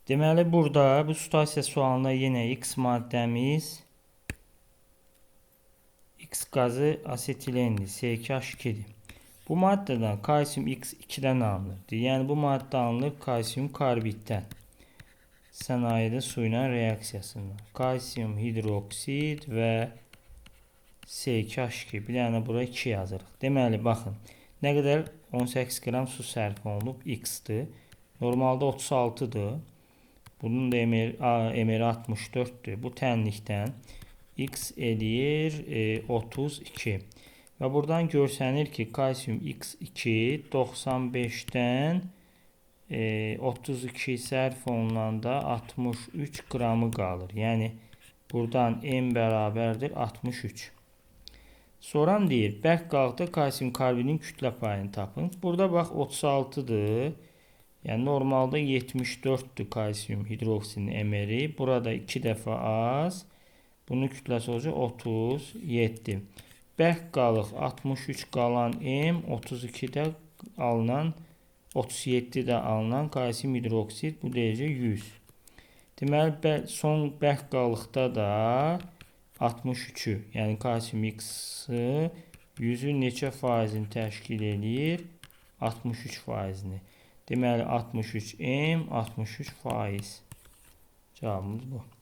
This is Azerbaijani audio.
Deməli burada bu situasiya sualında yenə X maddəmiz X qazı asetilendir, C2H2'dir. Bu maddədən kalsium X2'dən alınır. Yəni bu maddə alınır kalsium karbiddən. Sənayedə su ilə reaksiyasından. Kalsium hidroksid və C2H2. Bir dənə bura 2 yazırıq. Deməli baxın, nə qədər 18 qram su sərf olunub X-dir. Normalda 36'dır. Bunun da emeri 64'tür. Bu tənlikdən X eləyir 32. Və buradan görsənir ki, kalsium X2 95'dən 32 sərf olunanda 63 qramı qalır. Yəni buradan M bərabərdir 63. Sonra deyir, bərk qalıqda kalsium karbidin kütlə payını tapın. Burada bax 36'dır. Yəni normalda 74'dür kalsium hidroksidin emeri. Burada 2 dəfə az. Bunun kütləsi olacaq 37. Bərk qalıq 63 qalan M, 32'də alınan 37'də alınan kalsium hidroksid bu derece 100. Deməli son bərk qalıqda da 63'ü, yəni kalsium X-ı 100'ün neçə faizini təşkil edir? 63 faizini. Deməli 63 M, 63 faiz. Cavabımız bu.